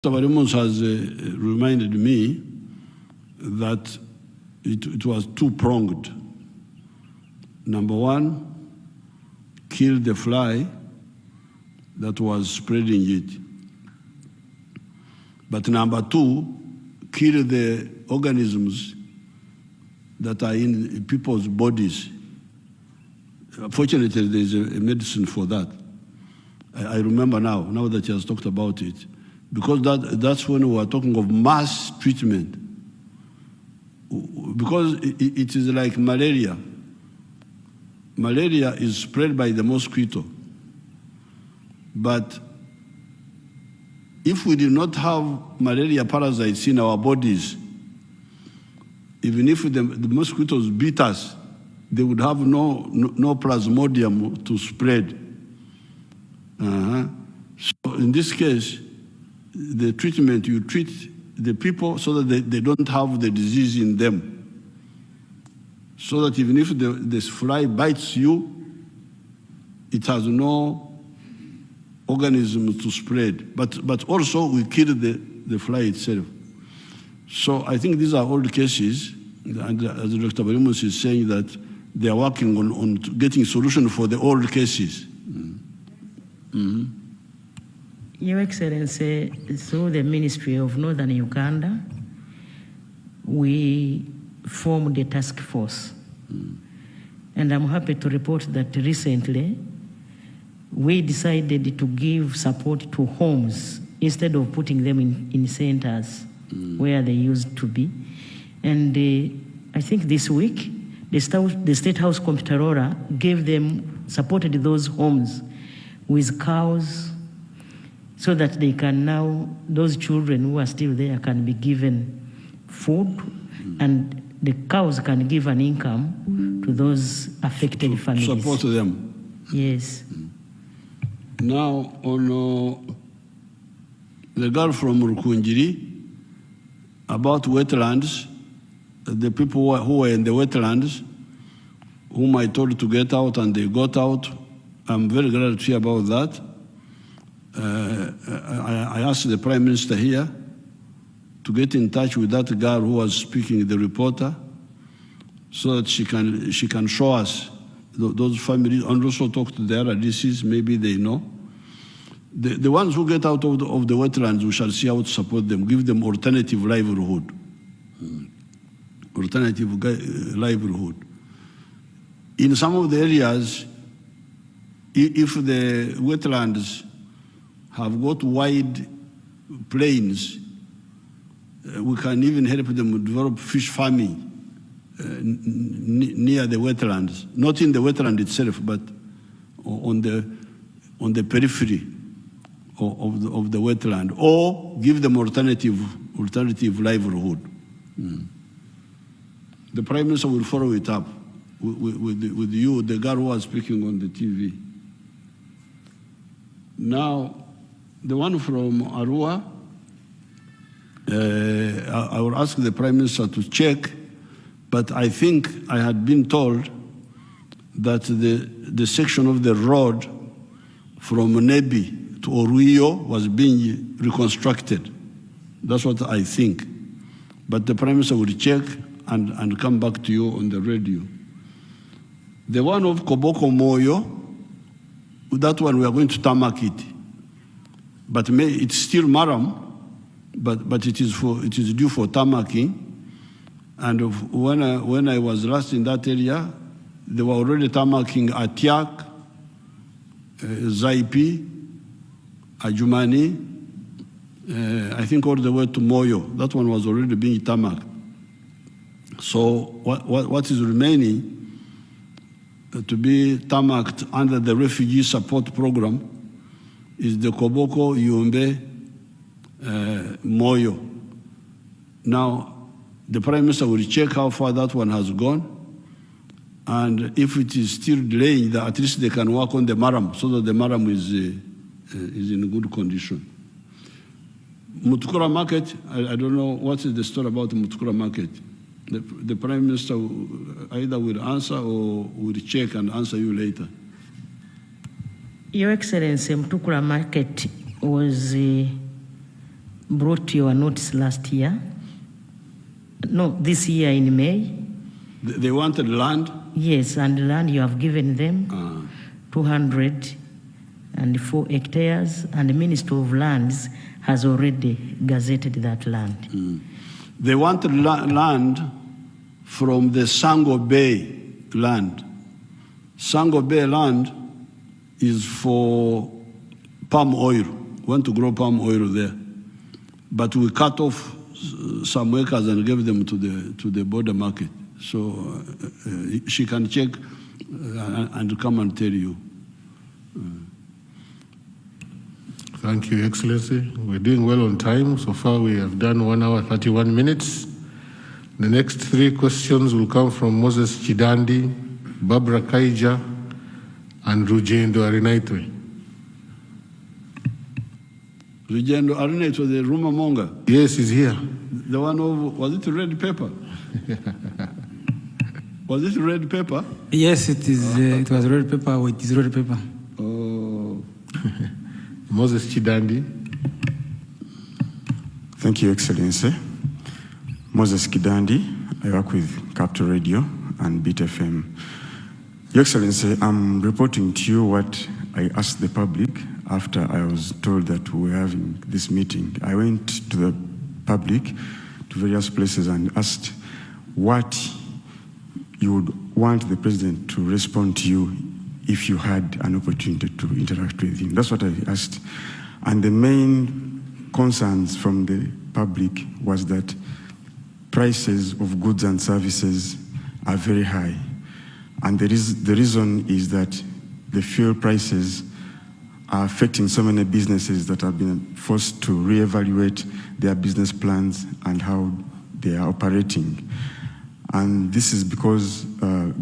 Tavarimus has reminded me that it was two-pronged. Number one, kill the fly that was spreading it. But number two, kill the organisms that are in people's bodies. Fortunately, there's a medicine for that. I remember now that he has talked about it, because that's when we are talking of mass treatment. Because it is like malaria. Malaria is spread by the mosquito. But if we did not have malaria parasites in our bodies, even if the mosquitoes beat us, they would have no plasmodium to spread. So in this case, the treatment, you treat the people so that they don't have the disease in them. So that even if this fly bites you, it has no organism to spread. But also we kill the fly itself. So I think these are old cases, and as Dr. Tavarimus is saying that they are working on getting solution for the old cases. Your Excellency, through the Ministry of Northern Uganda, we formed a task force. And I'm happy to report that recently we decided to give support to homes instead of putting them in centers where they used to be. And I think this week, the State House Comptroller supported those homes with cows, so that they can now, those children who are still there can be given food, and the cows can give an income to those affected families. Support them. Yes. Now, on the girl from Rukunjiri, about wetlands, the people who were in the wetlands, whom I told to get out and they got out, I'm very glad to hear about that. I asked the Prime Minister here to get in touch with that girl who was speaking, the reporter, so that she can show us those families, and also talk to their RDCs, maybe they know. The ones who get out of the wetlands, we shall see how to support them, give them alternative livelihood. Alternative livelihood. In some of the areas, if the wetlands have got wide plains, we can even help them develop fish farming near the wetlands, not in the wetland itself, but on the periphery of the wetland, or give them alternative livelihood. The Prime Minister will follow it up with you, the girl who was speaking on the TV. Now, the one from Arua, I will ask the Prime Minister to check, but I think I had been told that the section of the road from Nebi to Oruyo was being reconstructed. That's what I think. But the Prime Minister will check and come back to you on the radio. The one of Koboko Moyo, that one we are going to tarmac it. But it's still Maram, but it is due for tarmacking. And when I was last in that area, they were already tarmacking Atiak, Zaipi, Ajumani, I think all the way to Moyo. That one was already being tarmacked. So what is remaining to be tarmacked under the refugee support program is the Koboko, Yumbe, Moyo. Now, the Prime Minister will check how far that one has gone, and if it is still delaying, at least they can work on the Maram, so that the Maram is in good condition. Mutukura Market, I don't know what is the story about the Mutukura Market. The Prime Minister either will answer or will check and answer you later. Your Excellency, Mutukura Market was brought your notice last year. No, this year in May. They wanted land? Yes, and land you have given them 204 hectares, and the Minister of Lands has already gazetted that land. They wanted land from the Sango Bay land. Sango Bay land is for palm oil. We want to grow palm oil there. But we cut off some acres and gave them to the border market. So she can check and come and tell you. Thank you, Excellency. We're doing well on time. So far, we have done 1 hour, 31 minutes. The next 3 questions will come from Moses Chidandi, Barbara Kaija, and Rugendo Arinaitwe. Rugendo Arinaitwe, the rumor monger? Yes, he's here. The one of, was it red pepper? Was it red pepper? Yes, it is. It was red pepper, or it is red pepper. Oh. Moses Chidandi. Thank you, Excellency. Moses Chidandi. I work with Capital Radio and Beat FM. Your Excellency, I'm reporting to you what I asked the public after I was told that we were having this meeting. I went to the public, to various places, and asked what you would want the president to respond to you if you had an opportunity to interact with him. That's what I asked. And the main concerns from the public was that prices of goods and services are very high. And the reason is that the fuel prices are affecting so many businesses that have been forced to reevaluate their business plans and how they are operating. And this is because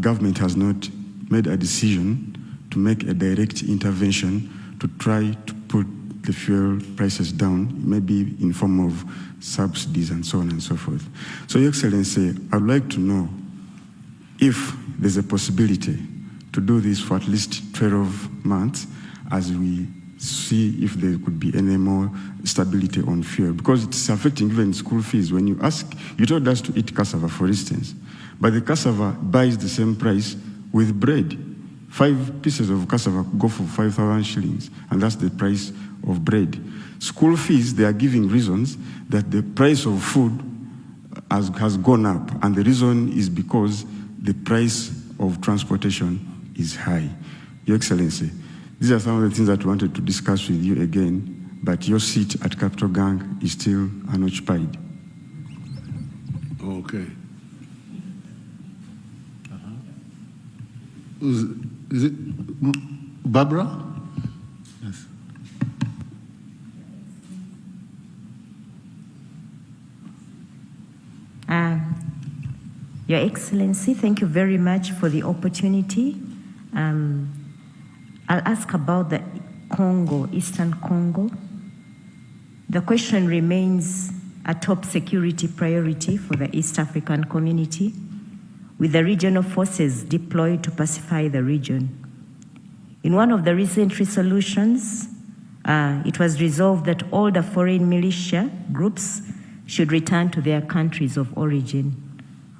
government has not made a decision to make a direct intervention to try to put the fuel prices down, maybe in form of subsidies and so on and so forth. So, Your Excellency, I would like to know if there's a possibility to do this for at least 12 months as we see if there could be any more stability on fuel, because it's affecting even school fees. When you ask, you told us to eat cassava, for instance, but the cassava buys the same price with bread. 5 pieces of cassava go for 5,000 shillings, and that's the price of bread. School fees, they are giving reasons that the price of food has gone up, and the reason is because the price of transportation is high. Your Excellency, these are some of the things that we wanted to discuss with you again, but your seat at Capital Gang is still unoccupied. Okay. Is it Barbara? Yes. Your Excellency, thank you very much for the opportunity. I'll ask about the Congo, Eastern Congo. The question remains a top security priority for the East African community, with the regional forces deployed to pacify the region. In one of the recent resolutions, it was resolved that all the foreign militia groups should return to their countries of origin.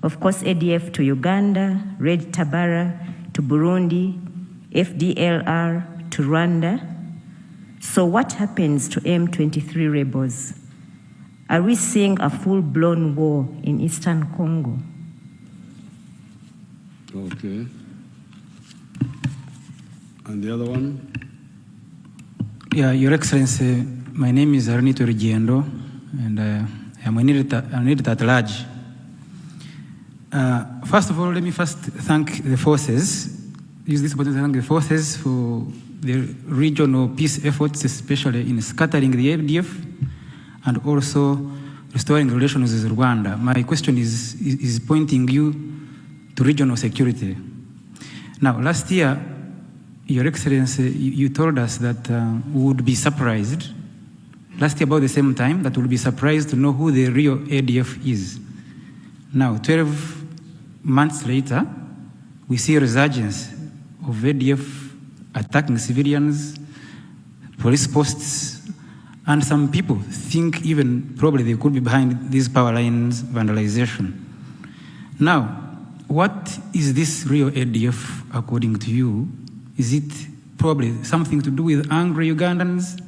Of course, ADF to Uganda, Red Tabara to Burundi, FDLR to Rwanda. So what happens to M23 rebels? Are we seeing a full-blown war in Eastern Congo? Okay. And the other one? Yeah, Your Excellency, my name is Arnito Rugendo, and I'm an editor at large. First of all, let me first thank the forces. Use this opportunity to thank the forces for the regional peace efforts, especially in scattering the ADF and also restoring relations with Rwanda. My question is pointing you to regional security. Now, last year, Your Excellency, you told us that we would be surprised, last year about the same time, that we would be surprised to know who the real ADF is. Now, 12 months later, we see a resurgence of ADF attacking civilians, police posts, And some people think even probably they could be behind these power lines vandalization. Now, what is this real ADF according to you? Is it probably something to do with angry Ugandans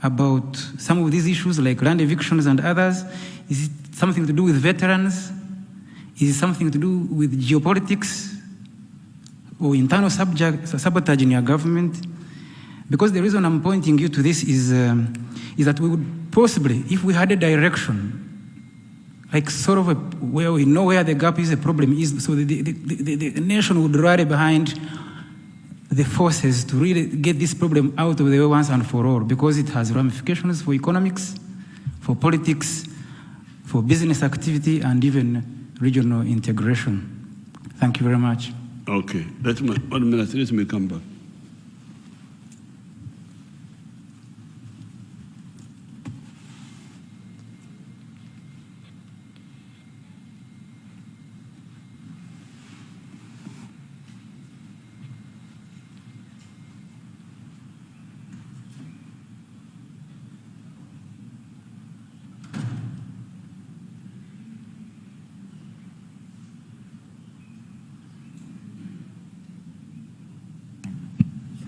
about some of these issues like land evictions and others? Is it something to do with veterans? Is it something to do with geopolitics or internal sabotage in your government? Because the reason I'm pointing you to this is that we would possibly, if we had a direction, like sort of where we know where the gap is, the problem is, so the nation would rally behind the forces to really get this problem out of the way once and for all, because it has ramifications for economics, for politics, for business activity, and even regional integration. Thank you very much. Okay, 1 minute, let me come back.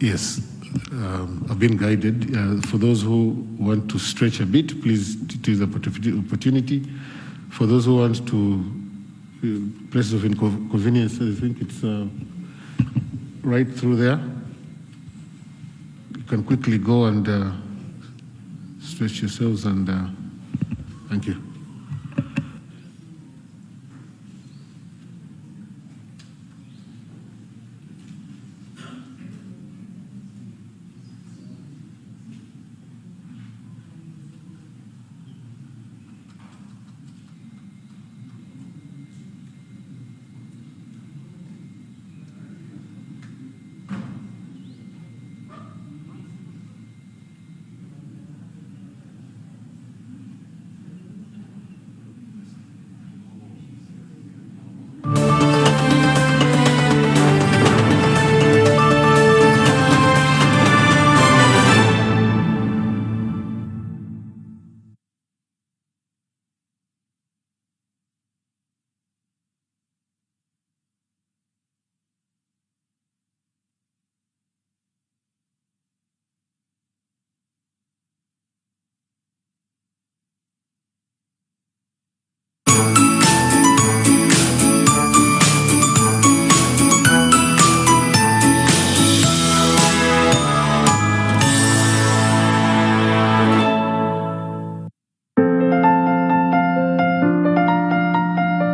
Yes, I've been guided. For those who want to stretch a bit, please use the opportunity. For those who want to places of inconvenience, I think it's right through there. You can quickly go and stretch yourselves, and thank you.